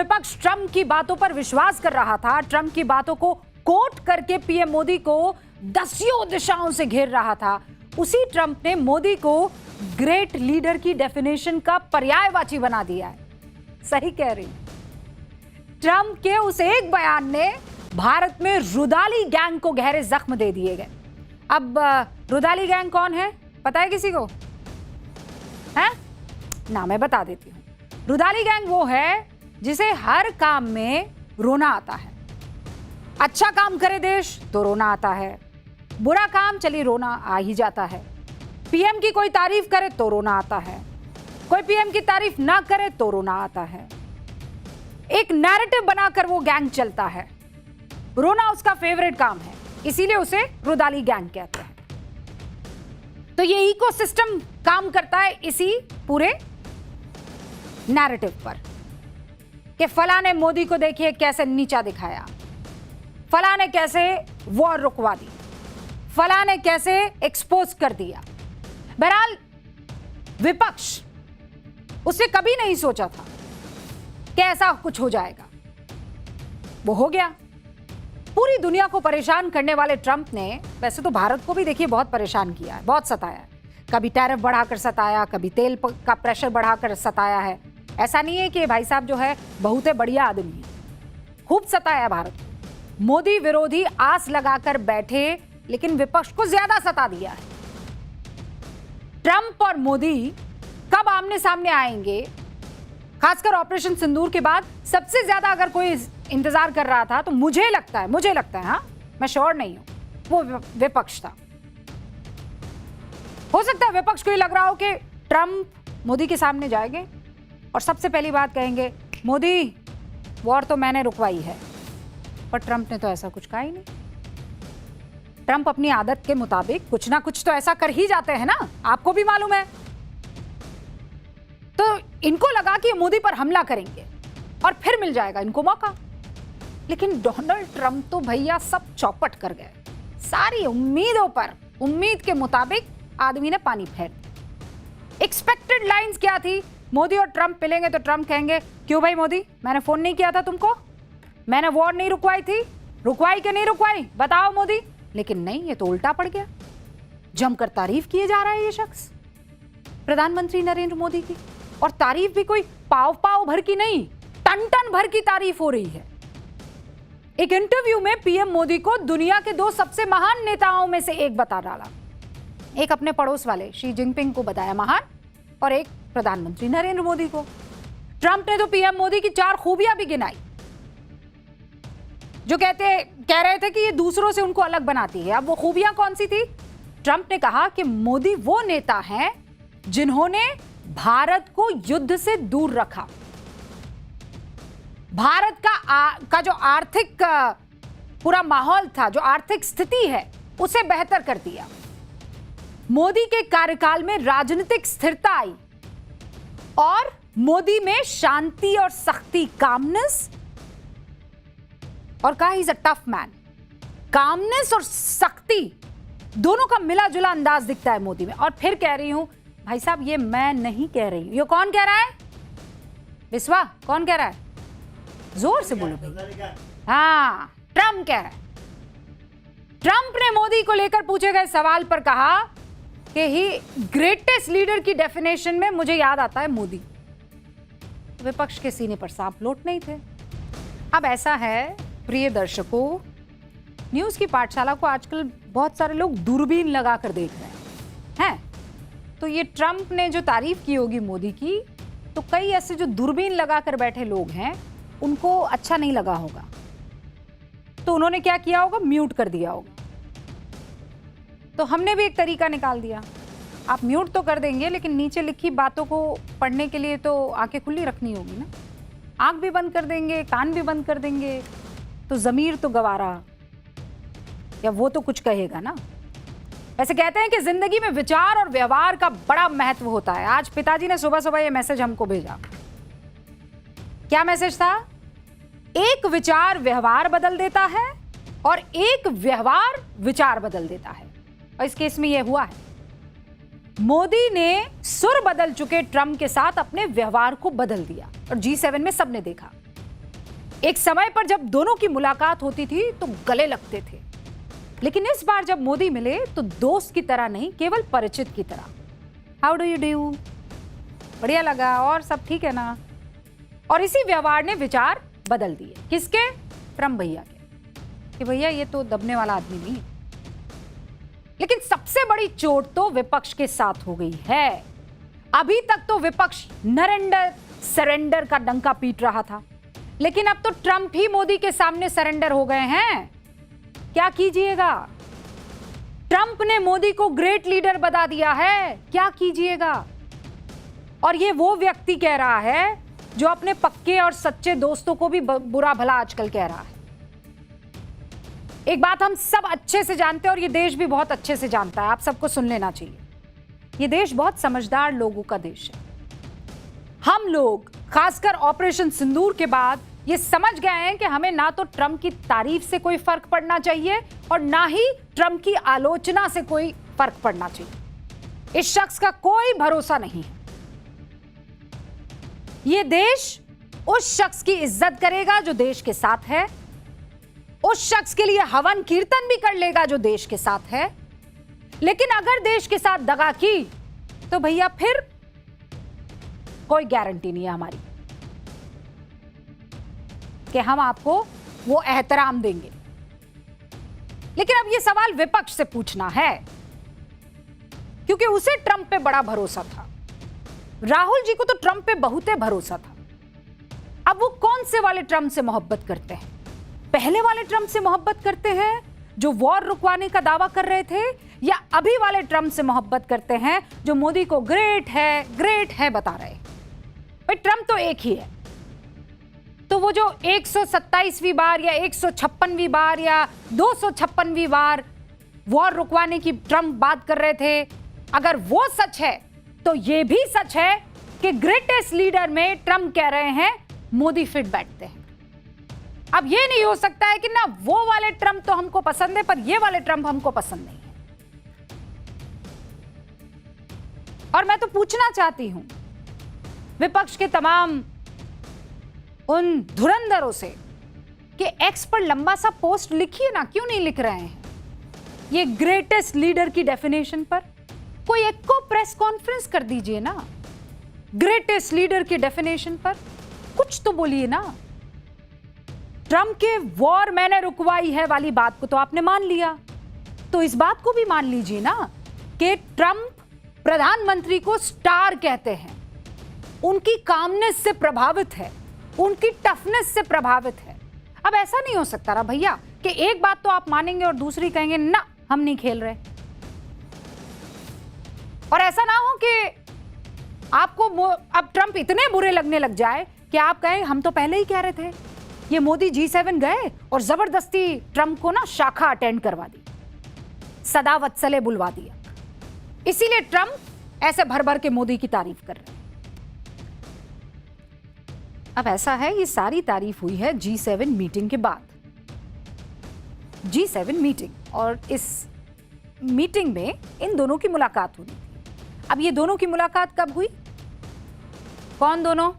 विपक्ष ट्रंप की बातों पर विश्वास कर रहा था, ट्रंप की बातों को कोट करके पीएम मोदी को दसियों दिशाओं से घेर रहा था। उसी ट्रंप ने मोदी को ग्रेट लीडर की डेफिनेशन का पर्यायवाची बना दिया है। सही कह रही। ट्रंप के उस एक बयान ने भारत में रुदाली गैंग को गहरे जख्म दे दिए गए। अब रुदाली गैंग कौन है, पता है किसी को? है ना, मैं बता देती हूं। रुदाली गैंग वो है जिसे हर काम में रोना आता है। अच्छा काम करे देश तो रोना आता है, बुरा काम चली रोना आ ही जाता है। पीएम की कोई तारीफ करे तो रोना आता है, कोई पीएम की तारीफ ना करे तो रोना आता है। एक नैरेटिव बनाकर वो गैंग चलता है। रोना उसका फेवरेट काम है, इसीलिए उसे रुदाली गैंग कहते हैं। तो ये इकोसिस्टम काम करता है इसी पूरे नैरेटिव पर कि फला ने मोदी को देखिए कैसे नीचा दिखाया, फला ने कैसे वॉर रुकवा दी, फला ने कैसे एक्सपोज कर दिया। बहरहाल विपक्ष उसने कभी नहीं सोचा था कि ऐसा कुछ हो जाएगा, वो हो गया। पूरी दुनिया को परेशान करने वाले ट्रंप ने वैसे तो भारत को भी देखिए बहुत परेशान किया है, बहुत सताया है। कभी टैरिफ बढ़ाकर सताया, कभी तेल का प्रेशर बढ़ाकर सताया है। ऐसा नहीं है कि भाई साहब जो है बहुत बढ़िया आदमी है, खूब सताया है भारत को। मोदी विरोधी आस लगाकर बैठे, लेकिन विपक्ष को ज्यादा सता दिया है। ट्रंप और मोदी कब आमने सामने आएंगे, खासकर ऑपरेशन सिंदूर के बाद सबसे ज्यादा अगर कोई इंतजार कर रहा था तो मुझे लगता है, हाँ मैं श्योर नहीं हूं, वो विपक्ष था। हो सकता है विपक्ष को ये लग रहा हो कि ट्रंप मोदी के सामने जाएंगे और सबसे पहली बात कहेंगे, मोदी वॉर तो मैंने रुकवाई है। पर ट्रंप ने तो ऐसा कुछ कहा ही नहीं। ट्रंप अपनी आदत के मुताबिक कुछ ना कुछ तो ऐसा कर ही जाते हैं ना, आपको भी मालूम है। तो इनको लगा कि मोदी पर हमला करेंगे और फिर मिल जाएगा इनको मौका। लेकिन डोनाल्ड ट्रंप तो भैया सब चौपट कर गए। सारी उम्मीदों पर, उम्मीद के मुताबिक आदमी ने पानी फेर दिया। एक्सपेक्टेड लाइंस क्या थी? मोदी और ट्रंप मिलेंगे तो ट्रंप कहेंगे, क्यों भाई मोदी, मैंने फोन नहीं किया था तुमको, मैंने वॉर नहीं रुकवाई थी, रुकवाई कि नहीं रुकवाई बताओ मोदी। लेकिन नहीं, ये तो उल्टा पड़ गया। जमकर तारीफ किए जा रहा है ये शख्स, प्रधानमंत्री नरेंद्र मोदी की। और तारीफ भी कोई पाव पाव भर की नहीं, टन टन भर की तारीफ हो रही है। एक इंटरव्यू में पीएम मोदी को दुनिया के दो सबसे महान नेताओं में से एक बता डाला। एक अपने पड़ोस वाले शी जिनपिंग को बताया महान, और एक प्रधानमंत्री नरेंद्र मोदी को। ट्रंप ने तो पीएम मोदी की 4 खूबियां भी गिनाई, जो कह रहे थे कि ये दूसरों से उनको अलग बनाती है। अब वो खूबियां कौन सी थी? ट्रंप ने कहा कि मोदी वो नेता हैं जिन्होंने भारत को युद्ध से दूर रखा, भारत का जो आर्थिक पूरा माहौल था, जो आर्थिक स्थिति है, उसे बेहतर कर दिया। मोदी के कार्यकाल में राजनीतिक स्थिरता आई और मोदी में शांति और सख्ती, कामनेस, और कहा he is a tough man. Calmness और सख्ती दोनों का मिला जुला अंदाज दिखता है मोदी में। और फिर कह रही हूं भाई साहब, ये मैं नहीं कह रही हूं, ये कौन कह रहा है? विश्वा कौन कह रहा है? जोर से बोलो भाई। हाँ, ट्रंप कह रहा है। ट्रंप ने मोदी को लेकर पूछे गए सवाल पर कहा कि ही ग्रेटेस्ट लीडर की डेफिनेशन में मुझे याद आता है मोदी। विपक्ष के सीने पर सांप लोट नहीं थे। अब ऐसा है प्रिय दर्शकों, न्यूज की पाठशाला को आजकल बहुत सारे लोग दूरबीन लगाकर देख रहे हैं। तो ये ट्रंप ने जो तारीफ की होगी मोदी की, तो कई ऐसे जो दूरबीन लगाकर बैठे लोग हैं उनको अच्छा नहीं लगा होगा, तो उन्होंने क्या किया होगा, म्यूट कर दिया होगा। तो हमने भी एक तरीका निकाल दिया। आप म्यूट तो कर देंगे, लेकिन नीचे लिखी बातों को पढ़ने के लिए तो आंखें खुली रखनी होगी ना। आंख भी बंद कर देंगे, कान भी बंद कर देंगे, तो ज़मीर तो गवारा, या वो तो कुछ कहेगा ना। वैसे कहते हैं कि जिंदगी में विचार और व्यवहार का बड़ा महत्व होता है। आज पिताजी ने सुबह सुबह ये मैसेज हमको भेजा। क्या मैसेज था? एक विचार व्यवहार बदल देता है और एक व्यवहार विचार बदल देता है। और इस केस में यह हुआ है। मोदी ने सुर बदल चुके ट्रंप के साथ अपने व्यवहार को बदल दिया और G7 में सबने देखा। एक समय पर जब दोनों की मुलाकात होती थी तो गले लगते थे, लेकिन इस बार जब मोदी मिले तो दोस्त की तरह नहीं, केवल परिचित की तरह। हाउ डू यू डू, बढ़िया लगा और सब ठीक है ना। और इसी व्यवहार ने विचार बदल दिए। किसके? ट्रम्प भैया के, कि भैया ये तो दबने वाला आदमी नहीं। लेकिन सबसे बड़ी चोट तो विपक्ष के साथ हो गई है। अभी तक तो विपक्ष नरेंडर सरेंडर का डंका पीट रहा था, लेकिन अब तो ट्रंप ही मोदी के सामने सरेंडर हो गए हैं। क्या कीजिएगा? ट्रंप ने मोदी को ग्रेट लीडर बता दिया है, क्या कीजिएगा? और ये वो व्यक्ति कह रहा है जो अपने पक्के और सच्चे दोस्तों को भी बुरा भला आजकल कह रहा है। एक बात हम सब अच्छे से जानते हैं और ये देश भी बहुत अच्छे से जानता है, आप सबको सुन लेना चाहिए। ये देश बहुत समझदार लोगों का देश है। हम लोग खासकर ऑपरेशन सिंदूर के बाद ये समझ गए हैं कि हमें ना तो ट्रंप की तारीफ से कोई फर्क पड़ना चाहिए और ना ही ट्रंप की आलोचना से कोई फर्क पड़ना चाहिए। इस शख्स का कोई भरोसा नहीं है। ये देश उस शख्स की इज्जत करेगा जो देश के साथ है, उस शख्स के लिए हवन कीर्तन भी कर लेगा जो देश के साथ है। लेकिन अगर देश के साथ दगा की तो भैया फिर कोई गारंटी नहीं है हमारी कि हम आपको वो एहतराम देंगे। लेकिन अब ये सवाल विपक्ष से पूछना है, क्योंकि उसे ट्रंप पे बड़ा भरोसा था। राहुल जी को तो ट्रंप पे बहुते भरोसा था। अब वो कौन से वाले ट्रंप से मोहब्बत करते हैं? पहले वाले ट्रंप से मोहब्बत करते हैं जो वॉर रुकवाने का दावा कर रहे थे, या अभी वाले ट्रंप से मोहब्बत करते हैं जो मोदी को ग्रेट है बता रहे हैं? भाई ट्रंप तो एक ही है। तो वो जो 127वीं बार या 156वीं बार या 256वीं बार वॉर रुकवाने की ट्रंप बात कर रहे थे, अगर वो सच है तो ये भी सच है कि ग्रेटेस्ट लीडर में ट्रंप कह रहे हैं मोदी फिट बैठते हैं। अब ये नहीं हो सकता है कि ना वो वाले ट्रंप तो हमको पसंद है पर ये वाले ट्रंप हमको पसंद नहीं है। और मैं तो पूछना चाहती हूं विपक्ष के तमाम उन धुरंधरों से कि एक्स पर लंबा सा पोस्ट लिखिए ना, क्यों नहीं लिख रहे हैं? ये ग्रेटेस्ट लीडर की डेफिनेशन पर कोई एक को प्रेस कॉन्फ्रेंस कर दीजिए ना। ग्रेटेस्ट लीडर की डेफिनेशन पर कुछ तो बोलिए ना। ट्रंप के वॉर मैंने रुकवाई है वाली बात को तो आपने मान लिया, तो इस बात को भी मान लीजिए ना कि ट्रंप प्रधानमंत्री को स्टार कहते हैं, उनकी कामनेस से प्रभावित है, उनकी टफनेस से प्रभावित है। अब ऐसा नहीं हो सकता ना भैया कि एक बात तो आप मानेंगे और दूसरी कहेंगे ना हम नहीं खेल रहे। और ऐसा ना हो कि आपको अब ट्रंप इतने बुरे लगने लग जाए कि आप कहें हम तो पहले ही कह रहे थे। ये मोदी G7 गए और जबरदस्ती ट्रंप को ना शाखा अटेंड करवा दी, सदा वत्सले बुलवा दिया, इसीलिए ट्रंप ऐसे भर भर के मोदी की तारीफ कर रहे हैं। अब ऐसा है, ये सारी तारीफ हुई है G7 मीटिंग के बाद। G7 मीटिंग, और इस मीटिंग में इन दोनों की मुलाकात हुई थी। अब ये दोनों की मुलाकात कब हुई? कौन दोनों?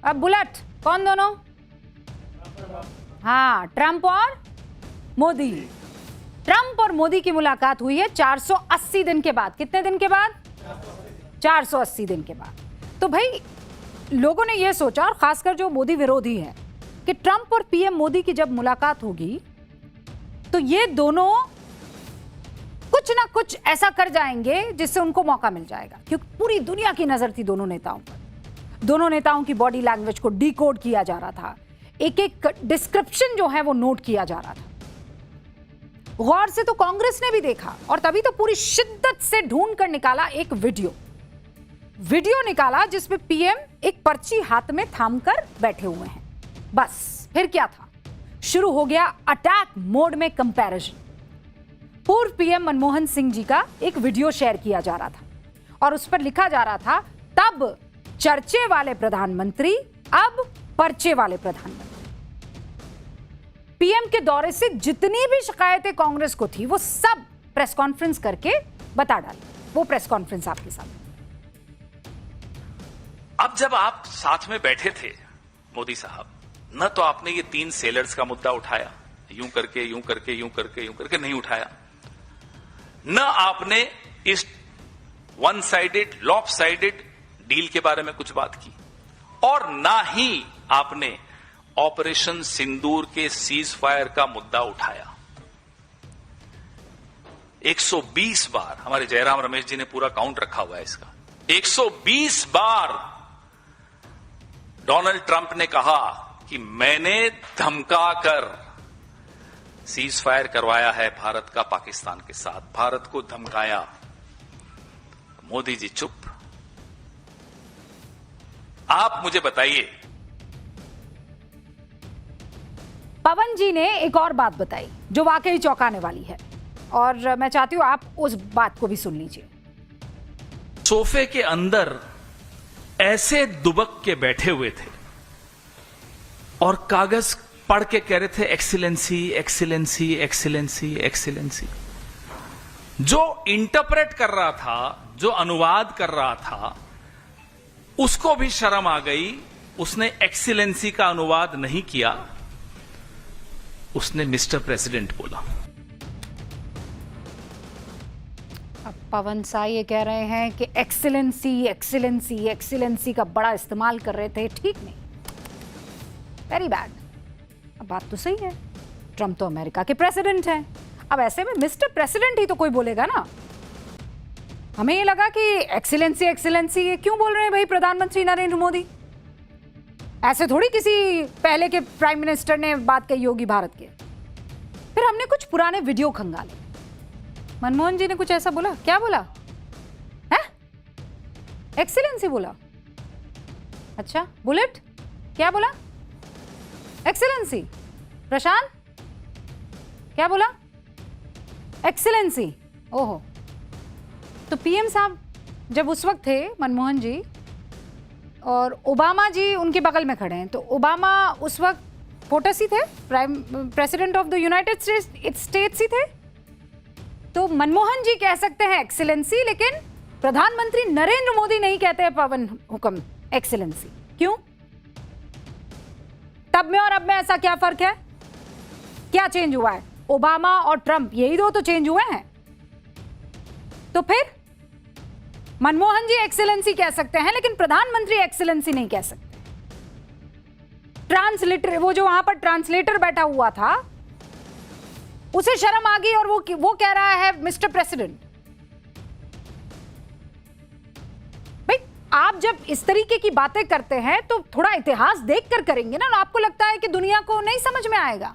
अब बुलेट, कौन दोनों? हाँ, ट्रंप और मोदी। ट्रंप और मोदी की मुलाकात हुई है 480 दिन के बाद। कितने दिन के बाद? 480 दिन के बाद। तो भाई लोगों ने यह सोचा, और खासकर जो मोदी विरोधी है, कि ट्रंप और पीएम मोदी की जब मुलाकात होगी तो ये दोनों कुछ ना कुछ ऐसा कर जाएंगे जिससे उनको मौका मिल जाएगा, क्योंकि पूरी दुनिया की नजर थी दोनों नेताओं पर। दोनों नेताओं की बॉडी लैंग्वेज को डिकोड किया जा रहा था, एक एक डिस्क्रिप्शन जो है वो नोट किया जा रहा था। गौर से तो कांग्रेस ने भी देखा और तभी तो पूरी शिद्दत से ढूंढ कर निकाला एक वीडियो निकाला जिसमें पीएम एक पर्ची हाथ में थामकर बैठे हुए हैं। बस फिर क्या था, शुरू हो गया अटैक मोड में कंपैरिजन। पूर्व पीएम मनमोहन सिंह जी का एक वीडियो शेयर किया जा रहा था और उस पर लिखा जा रहा था, तब चर्चे वाले प्रधानमंत्री, अब पर्चे वाले प्रधानमंत्री। पीएम के दौरे से जितनी भी शिकायतें कांग्रेस को थी वो सब प्रेस कॉन्फ्रेंस करके बता डाली। वो प्रेस कॉन्फ्रेंस आपके सामने। अब जब आप साथ में बैठे थे मोदी साहब, न तो आपने ये 3 सेलर्स का मुद्दा उठाया, यूं करके यूं करके यूं करके यूं करके नहीं उठाया, न आपने इस one sided lop sided deal के बारे में कुछ बात की, और ना ही आपने ऑपरेशन सिंदूर के सीज फायर का मुद्दा उठाया। 120 बार, हमारे जयराम रमेश जी ने पूरा काउंट रखा हुआ है इसका, 120 बार डोनाल्ड ट्रंप ने कहा कि मैंने धमकाकर सीज फायर करवाया है भारत का पाकिस्तान के साथ, भारत को धमकाया। मोदी जी चुप। आप मुझे बताइए। पवन जी ने एक और बात बताई जो वाकई चौंकाने वाली है, और मैं चाहती हूं आप उस बात को भी सुन लीजिए। सोफे के अंदर ऐसे दुबक के बैठे हुए थे और कागज पढ़ के कह रहे थे एक्सीलेंसी एक्सीलेंसी एक्सीलेंसी एक्सीलेंसी। जो इंटरप्रेट कर रहा था, जो अनुवाद कर रहा था, उसको भी शर्म आ गई। उसने एक्सीलेंसी का अनुवाद नहीं किया, उसने मिस्टर प्रेसिडेंट बोला। अब पवन सा ये कह रहे हैं कि एक्सीलेंसी एक्सीलेंसी एक्सीलेंसी का बड़ा इस्तेमाल कर रहे थे, ठीक नहीं, वेरी बैड। अब बात तो सही है, ट्रंप तो अमेरिका के प्रेसिडेंट हैं। अब ऐसे में मिस्टर प्रेसिडेंट ही तो कोई बोलेगा ना। हमें ये लगा कि एक्सीलेंसी एक्सीलेंसी ये क्यों बोल रहे हैं भाई प्रधानमंत्री नरेंद्र मोदी? ऐसे थोड़ी किसी पहले के प्राइम मिनिस्टर ने बात कही होगी भारत के। फिर हमने कुछ पुराने वीडियो खंगाले। मनमोहन जी ने कुछ ऐसा बोला, क्या बोला है? एक्सीलेंसी बोला। अच्छा, बुलेट क्या बोला? एक्सीलेंसी। प्रशांत क्या बोला? एक्सीलेंसी। ओहो, तो पीएम साहब जब उस वक्त थे मनमोहन जी, और ओबामा जी उनके बगल में खड़े हैं, तो ओबामा उस वक्त पोटस ही थे, prime president of the United States ही थे। तो मनमोहन जी कह सकते हैं एक्सीलेंसी, लेकिन प्रधानमंत्री नरेंद्र मोदी नहीं कहते हैं पवन हुक्म एक्सीलेंसी। क्यों? तब में और अब में ऐसा क्या फर्क है? क्या चेंज हुआ है? ओबामा और ट्रंप यही दो तो चेंज हुए हैं। तो फिर मनमोहन जी एक्सीलेंसी कह सकते हैं, लेकिन प्रधानमंत्री एक्सीलेंसी नहीं कह सकते। ट्रांसलेटर, वो जो वहां पर ट्रांसलेटर बैठा हुआ था, उसे शर्म आ गई और वो कह रहा है मिस्टर प्रेसिडेंट। भाई, आप जब इस तरीके की बातें करते हैं तो थोड़ा इतिहास देखकर करेंगे ना। आपको लगता है कि दुनिया को नहीं समझ में आएगा,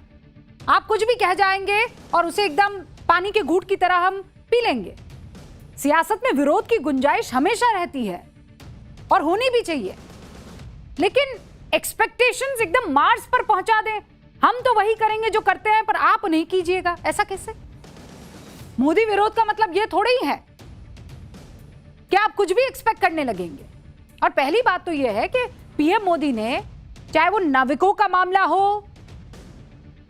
आप कुछ भी कह जाएंगे और उसे एकदम पानी के घूंट की तरह हम पी लेंगे। सियासत में विरोध की गुंजाइश हमेशा रहती है और होनी भी चाहिए, लेकिन एक्सपेक्टेशंस एकदम मार्स पर पहुंचा दें, हम तो वही करेंगे जो करते हैं पर आप नहीं कीजिएगा, ऐसा कैसे? मोदी विरोध का मतलब यह थोड़ा ही है कि आप कुछ भी एक्सपेक्ट करने लगेंगे। और पहली बात तो यह है कि पीएम मोदी ने, चाहे वो नाविकों का मामला हो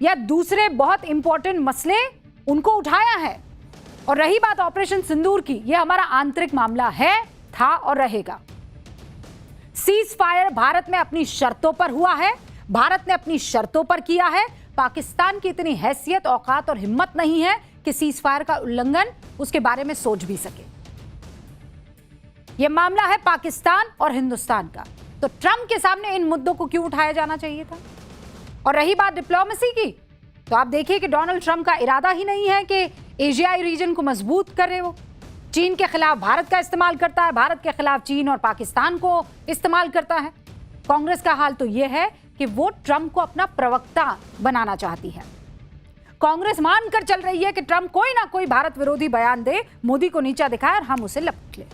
या दूसरे बहुत इंपॉर्टेंट मसले, उनको उठाया है। और रही बात ऑपरेशन सिंदूर की, यह हमारा आंतरिक मामला है, था और रहेगा। सीज फायर भारत में अपनी शर्तों पर हुआ है, भारत ने अपनी शर्तों पर किया है। पाकिस्तान की इतनी हैसियत, औकात और हिम्मत नहीं है कि सीज फायर का उल्लंघन उसके बारे में सोच भी सके। यह मामला है पाकिस्तान और हिंदुस्तान का, तो ट्रंप के सामने इन मुद्दों को क्यों उठाया जाना चाहिए था? और रही बात डिप्लोमेसी की, तो आप देखिए कि डोनाल्ड ट्रंप का इरादा ही नहीं है कि एशियाई रीजन को मजबूत करे। वो चीन के खिलाफ भारत का इस्तेमाल करता है, भारत के खिलाफ चीन और पाकिस्तान को इस्तेमाल करता है। कांग्रेस का हाल तो यह है कि वो ट्रंप को अपना प्रवक्ता बनाना चाहती है। कांग्रेस मानकर चल रही है कि ट्रंप कोई ना कोई भारत विरोधी बयान दे, मोदी को नीचा दिखाए और हम उसे लपट लें।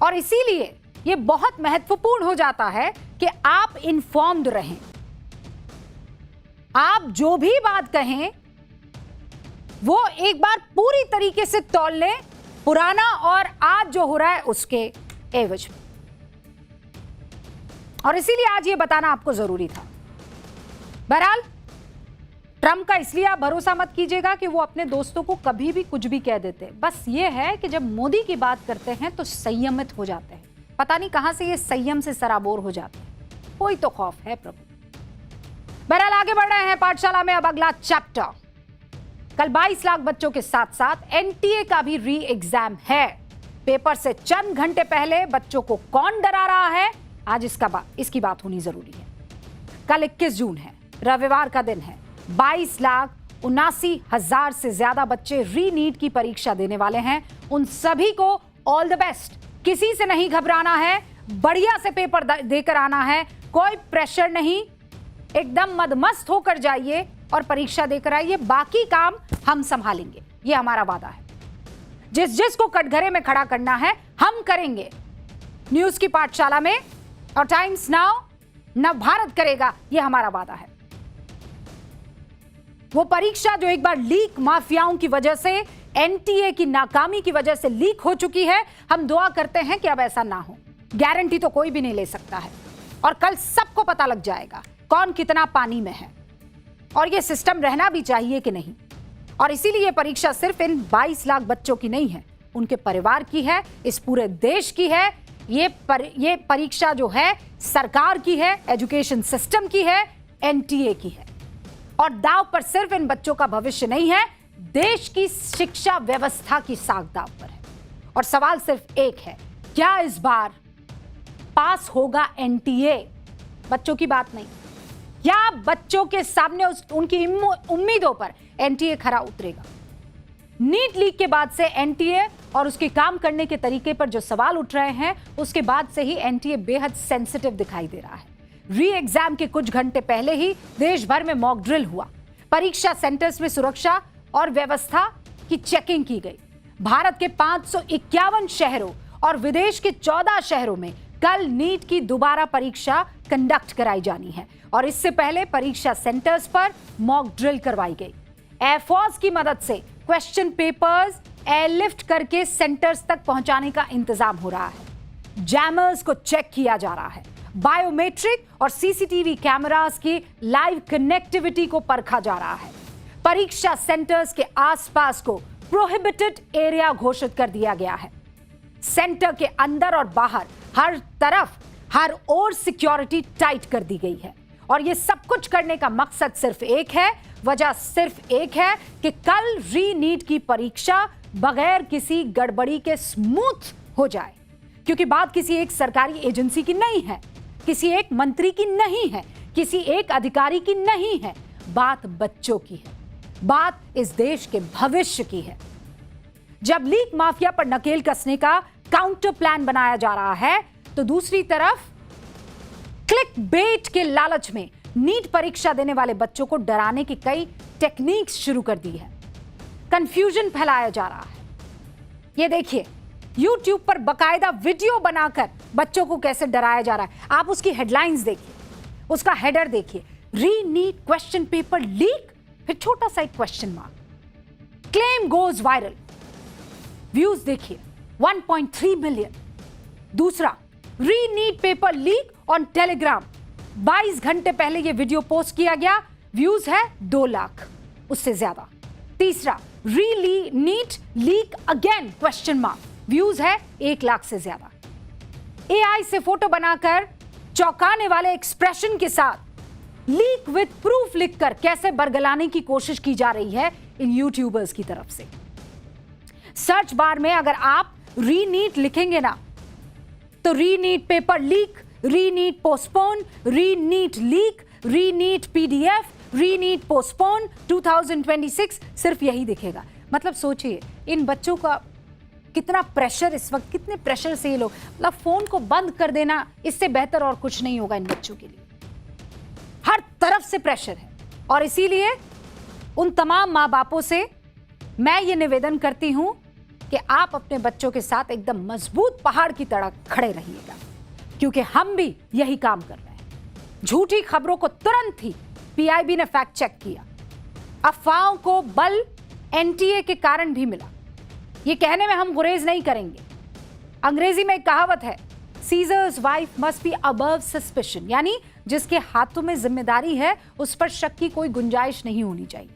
और इसीलिए यह बहुत महत्वपूर्ण हो जाता है कि आप इन्फॉर्म्ड रहें। आप जो भी बात कहें वो एक बार पूरी तरीके से तौल लें, पुराना और आज जो हो रहा है उसके एवज में। और इसीलिए आज ये बताना आपको जरूरी था। बहरहाल, ट्रंप का इसलिए आप भरोसा मत कीजिएगा कि वो अपने दोस्तों को कभी भी कुछ भी कह देते। बस ये है कि जब मोदी की बात करते हैं तो संयमित हो जाते हैं, पता नहीं कहां से ये संयम से सराबोर हो जाते हैं। कोई तो खौफ है प्रभु। बहरहाल आगे बढ़ रहे हैं पाठशाला में। अब अगला चैप्टर, कल 22 लाख बच्चों के साथ साथ एनटीए का भी री एग्जाम है। पेपर से चंद घंटे पहले बच्चों को कौन डरा रहा है, आज इसकी बात होनी जरूरी है। कल 21 जून है, रविवार का दिन है। 22,79,000 से ज्यादा बच्चे री नीट की परीक्षा देने वाले हैं। उन सभी को ऑल द बेस्ट। किसी से नहीं घबराना है, बढ़िया से पेपर देकर आना है, कोई प्रेशर नहीं, एकदम मदमस्त होकर जाइए और परीक्षा देकर आइए। बाकी काम हम संभालेंगे, ये हमारा वादा है। जिसको कटघरे में खड़ा करना है हम करेंगे। न्यूज की पाठशाला में और टाइम्स नाउ नव भारत करेगा, ये हमारा वादा है। वो परीक्षा जो एक बार लीक माफियाओं की वजह से, एनटीए की नाकामी की वजह से लीक हो चुकी है, हम दुआ करते हैं कि अब ऐसा ना हो। गारंटी तो कोई भी नहीं ले सकता है। और कल सबको पता लग जाएगा कौन कितना पानी में है, और ये सिस्टम रहना भी चाहिए कि नहीं। और इसीलिए ये परीक्षा सिर्फ इन 22 लाख बच्चों की नहीं है, उनके परिवार की है, इस पूरे देश की है। ये परीक्षा जो है सरकार की है, एजुकेशन सिस्टम की है, एनटीए की है। और दांव पर सिर्फ इन बच्चों का भविष्य नहीं है, देश की शिक्षा व्यवस्था की साख दांव पर है। और सवाल सिर्फ एक है, क्या इस बार पास होगा एनटीए? बच्चों की बात नहीं, क्या बच्चों के सामने उनकी उम्मीदों पर एनटीए खरा उतरेगा? नीट लीक के बाद से एनटीए और उसके काम करने के तरीके पर जो सवाल उठ रहे हैं, उसके बाद से ही एनटीए बेहद सेंसिटिव दिखाई दे रहा है। री एग्जाम के कुछ घंटे पहले ही देश भर में मॉक ड्रिल हुआ। परीक्षा सेंटर्स में सुरक्षा और व्यवस्था की चेकिंग की गई। भारत के 551 शहरों और विदेश के 14 शहरों में कल नीट की दोबारा परीक्षा कंडक्ट कराई जानी है। और इससे पहले परीक्षा सेंटर्स पर मॉक ड्रिल करवाई गई। एयरफोर्स की मदद से क्वेश्चन पेपर्स एयरलिफ्ट करके सेंटर्स तक पहुंचाने का इंतजाम हो रहा है। जैमर्स को चेक किया जा रहा है। बायोमेट्रिक और सीसीटीवी कैमरास की लाइव कनेक्टिविटी को परखा जा रहा है। परीक्षा सेंटर्स के आसपास को प्रोहिबिटेड एरिया घोषित कर दिया गया है। सेंटर के अंदर और बाहर हर तरफ हर ओर सिक्योरिटी टाइट कर दी गई है। और ये सब कुछ करने का मकसद सिर्फ एक है, वजह सिर्फ एक है कि कल री नीट की परीक्षा बगैर किसी गड़बड़ी के स्मूथ हो जाए। क्योंकि बात किसी एक सरकारी एजेंसी की नहीं है, किसी एक मंत्री की नहीं है, किसी एक अधिकारी की नहीं है, बात बच्चों की है, बात इस देश के भविष्य की है। जब लीक माफिया पर नकेल कसने का काउंटर प्लान बनाया जा रहा है, तो दूसरी तरफ क्लिक बेट के लालच में नीट परीक्षा देने वाले बच्चों को डराने की कई टेक्निक्स शुरू कर दी है। कंफ्यूजन फैलाया जा रहा है। ये देखिए, YouTube पर बकायदा वीडियो बनाकर बच्चों को कैसे डराया जा रहा है। आप उसकी हेडलाइंस देखिए, उसका हेडर देखिए, री नीट क्वेश्चन पेपर लीक, फिर छोटा सा एक question mark, claim goes viral. Views देखिए 1.3 मिलियन। दूसरा, re NEET paper leak on Telegram, 22 घंटे पहले यह वीडियो पोस्ट किया गया, व्यूज है 2 लाख, उससे ज्यादा। तीसरा, re NEET leak again question mark, views है 1 लाख से ज्यादा। एआई से फोटो बनाकर चौंकाने वाले एक्सप्रेशन के साथ लीक विद प्रूफ लिखकर कैसे बरगलाने की कोशिश की जा रही है इन यूट्यूबर्स की तरफ से। सर्च बार में अगर आप री नीट लिखेंगे ना, तो री नीट पेपर लीक, री नीट पोस्टपोन, री नीट लीक, री नीट पीडीएफ, री नीट पोस्टपोन 2026, सिर्फ यही दिखेगा। मतलब सोचिए इन बच्चों का कितना प्रेशर इस वक्त, कितने प्रेशर से ये लोग, मतलब फोन को बंद कर देना इससे बेहतर और कुछ नहीं होगा इन बच्चों के लिए। हर तरफ से प्रेशर है। और इसीलिए उन तमाम माँ बापों से मैं ये निवेदन करती हूं कि आप अपने बच्चों के साथ एकदम मजबूत पहाड़ की तरह खड़े रहिएगा, क्योंकि हम भी यही काम कर रहे हैं। झूठी खबरों को तुरंत ही पीआईबी ने फैक्ट चेक किया। अफवाहों को बल एनटीए के कारण भी मिला। ये कहने में हम गुरेज नहीं करेंगे। अंग्रेजी में एक कहावत है, seizures wife must be above suspicion, यानी जिसके हाथों में जिम्मेदारी है उस पर शक की कोई गुंजाइश नहीं होनी चाहिए,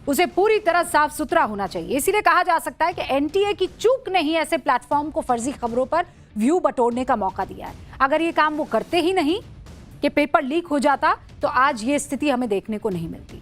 उसे पूरी तरह साफ सुथरा होना चाहिए। इसीलिए कहा जा सकता है कि एनटीए की चूक नहीं ऐसे प्लेटफॉर्म को फर्जी खबरों पर व्यू बटोरने का मौका दिया है। अगर ये काम वो करते ही नहीं कि पेपर लीक हो जाता, तो आज ये स्थिति हमें देखने को नहीं मिलती।